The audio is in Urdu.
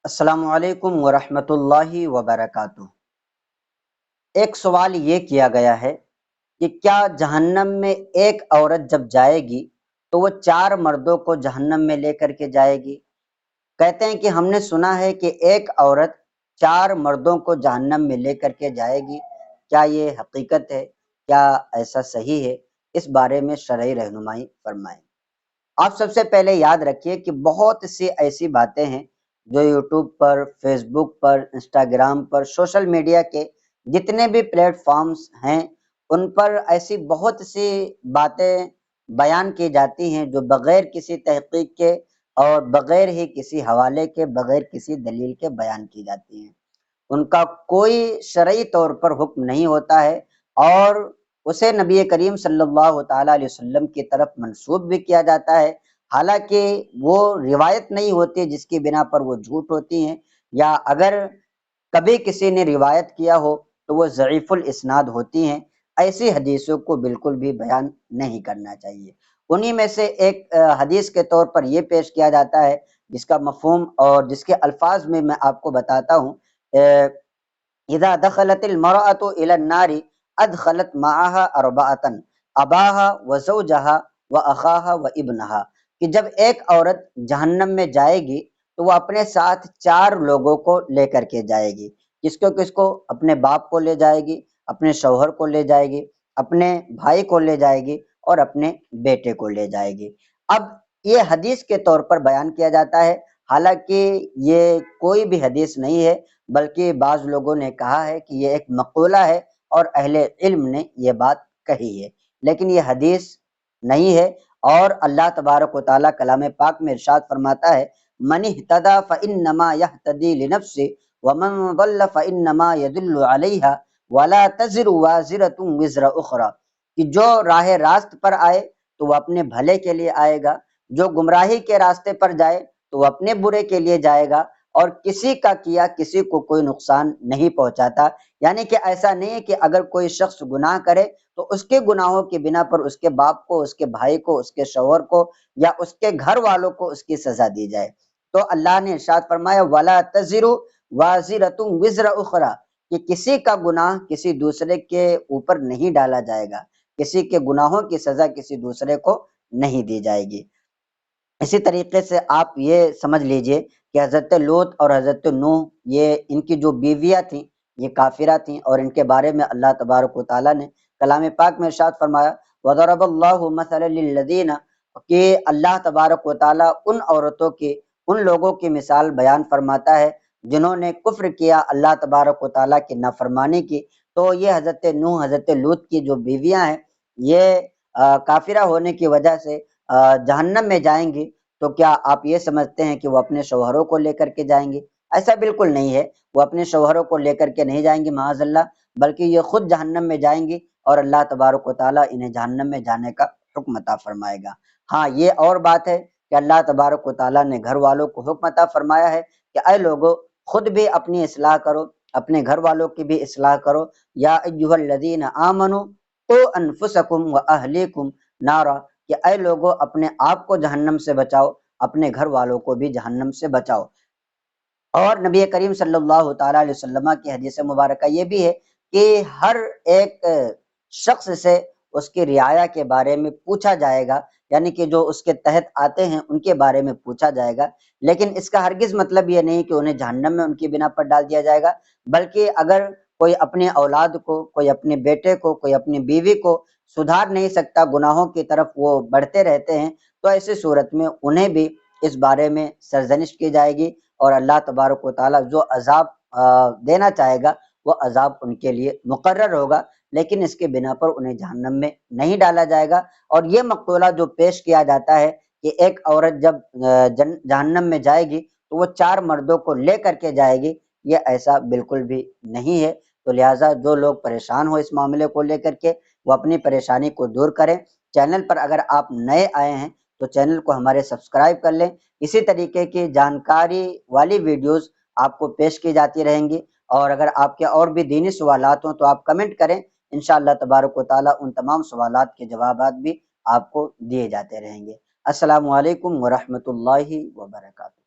السلام علیکم ورحمۃ اللہ وبرکاتہ۔ ایک سوال یہ کیا گیا ہے کہ کیا جہنم میں ایک عورت جب جائے گی تو وہ چار مردوں کو جہنم میں لے کر کے جائے گی؟ کہتے ہیں کہ ہم نے سنا ہے کہ ایک عورت چار مردوں کو جہنم میں لے کر کے جائے گی۔ کیا یہ حقیقت ہے؟ کیا ایسا صحیح ہے؟ اس بارے میں شرعی رہنمائی فرمائیں۔ آپ سب سے پہلے یاد رکھیے کہ بہت سی ایسی باتیں ہیں جو یوٹیوب پر، فیس بک پر، انسٹاگرام پر، سوشل میڈیا کے جتنے بھی پلیٹ فارمز ہیں ان پر ایسی بہت سی باتیں بیان کی جاتی ہیں جو بغیر کسی تحقیق کے اور بغیر ہی کسی حوالے کے، بغیر کسی دلیل کے بیان کی جاتی ہیں۔ ان کا کوئی شرعی طور پر حکم نہیں ہوتا ہے اور اسے نبی کریم صلی اللہ تعالیٰ علیہ وسلم کی طرف منسوب بھی کیا جاتا ہے، حالانکہ وہ روایت نہیں ہوتی جس کی بنا پر وہ جھوٹ ہوتی ہیں، یا اگر کبھی کسی نے روایت کیا ہو تو وہ ضعیف الاسناد ہوتی ہیں۔ ایسی حدیثوں کو بالکل بھی بیان نہیں کرنا چاہیے۔ انہی میں سے ایک حدیث کے طور پر یہ پیش کیا جاتا ہے جس کا مفہوم اور جس کے الفاظ میں آپ کو بتاتا ہوں۔ اذا دخلت المرأة الى النار ادخلت معها اربعة اباها وزوجها واخاها وابنها، کہ جب ایک عورت جہنم میں جائے گی تو وہ اپنے ساتھ چار لوگوں کو لے کر کے جائے گی۔ کس کو؟ اپنے باپ کو لے جائے گی، اپنے شوہر کو لے جائے گی، اپنے بھائی کو لے جائے گی اور اپنے بیٹے کو لے جائے گی۔ اب یہ حدیث کے طور پر بیان کیا جاتا ہے، حالانکہ یہ کوئی بھی حدیث نہیں ہے، بلکہ بعض لوگوں نے کہا ہے کہ یہ ایک مقولہ ہے اور اہل علم نے یہ بات کہی ہے، لیکن یہ حدیث نہیں ہے۔ اور اللہ تبارک و تعالیٰ کلام پاک میں ارشاد فرماتا ہے من اہتدی فانما یہتدی لنفسہ ومن ضل فانما یدل علیہا ولا تزر وازرۃ وزر اخری، کہ جو راہ راست پر آئے تو وہ اپنے بھلے کے لیے آئے گا، جو گمراہی کے راستے پر جائے تو وہ اپنے برے کے لیے جائے گا، اور کسی کا کیا کسی کو کوئی نقصان نہیں پہنچاتا۔ یعنی کہ ایسا نہیں ہے کہ اگر کوئی شخص گناہ کرے تو اس کے گناہوں کی بنا پر اس کے باپ کو، اس کے بھائی کو، اس کے شوہر کو یا اس کے گھر والوں کو اس کی سزا دی جائے۔ تو اللہ نے ارشاد فرمایا وَلَا تَزِرُ وَازِرَةٌ وِزْرَ أُخْرَى، کہ کسی کا گناہ کسی دوسرے کے اوپر نہیں ڈالا جائے گا، کسی کے گناہوں کی سزا کسی دوسرے کو نہیں دی جائے گی۔ اسی طریقے سے آپ یہ سمجھ لیجئے کہ حضرت لوط اور حضرت نوح، یہ ان کی جو بیویاں تھیں یہ کافرہ تھیں، اور ان کے بارے میں اللہ تبارک و تعالیٰ نے کلام پاک میں ارشاد فرمایا وَضَرَبَ اللَّهُ مَثَلًا لِلَّذِينَ، کہ اللہ تبارک و تعالیٰ ان عورتوں کی، ان لوگوں کی مثال بیان فرماتا ہے جنہوں نے کفر کیا، اللہ تبارک و تعالیٰ کی نافرمانی کی۔ تو یہ حضرت نوح، حضرت لوط کی جو بیویاں ہیں یہ کافرہ ہونے کی وجہ سے جہنم میں جائیں گی، تو کیا آپ یہ سمجھتے ہیں کہ وہ اپنے شوہروں کو لے کر کے جائیں گی؟ ایسا بالکل نہیں ہے، وہ اپنے شوہروں کو لے کر کے نہیں جائیں گی معاذ اللہ، بلکہ یہ خود جہنم میں جائیں گی اور اللہ تبارک و تعالیٰ انہیں جہنم میں جانے کا حکم عطا فرمائے گا۔ ہاں، یہ اور بات ہے کہ اللہ تبارک و تعالیٰ نے گھر والوں کو حکم عطا فرمایا ہے کہ اے لوگو، خود بھی اپنی اصلاح کرو، اپنے گھر والوں کی بھی اصلاح کرو۔ یا ایھا الذین آمنوا قوا انفسکم واہلیکم نارا، کہ اے لوگو اپنے آپ کو جہنم سے بچاؤ، اپنے گھر والوں کو بھی جہنم سے بچاؤ۔ اور نبی کریم صلی اللہ تعالیٰ علیہ وسلم کی حدیث مبارکہ یہ بھی ہے کہ ہر ایک شخص سے اس کی رعایا کے بارے میں پوچھا جائے گا، یعنی کہ جو اس کے تحت آتے ہیں ان کے بارے میں پوچھا جائے گا، لیکن اس کا ہرگز مطلب یہ نہیں کہ انہیں جہنم میں ان کی بنا پر ڈال دیا جائے گا، بلکہ اگر کوئی اپنے اولاد کو، کوئی اپنے بیٹے کو، کوئی اپنی بیوی کو سدھار نہیں سکتا، گناہوں کی طرف وہ بڑھتے رہتے ہیں، تو ایسی صورت میں انہیں بھی اس بارے میں سرزنش کی جائے گی، اور اللہ تبارک و تعالیٰ جو عذاب دینا چاہے گا وہ عذاب ان کے لیے مقرر ہوگا، لیکن اس کے بنا پر انہیں جہنم میں نہیں ڈالا جائے گا۔ اور یہ مقولہ جو پیش کیا جاتا ہے کہ ایک عورت جب جہنم میں جائے گی تو وہ چار مردوں کو لے کر کے جائے گی، یہ ایسا بالکل بھی نہیں ہے۔ تو لہٰذا جو لوگ پریشان ہو اس معاملے کو لے کر کے وہ اپنی پریشانی کو دور کریں۔ چینل پر اگر آپ نئے آئے ہیں تو چینل کو ہمارے سبسکرائب کر لیں، اسی طریقے کی جانکاری والی ویڈیوز آپ کو پیش کی جاتی رہیں گی، اور اگر آپ کے اور بھی دینی سوالات ہوں تو آپ کمنٹ کریں، انشاءاللہ تبارک و تعالیٰ ان تمام سوالات کے جوابات بھی آپ کو دیے جاتے رہیں گے۔ السلام علیکم ورحمۃ اللہ وبرکاتہ۔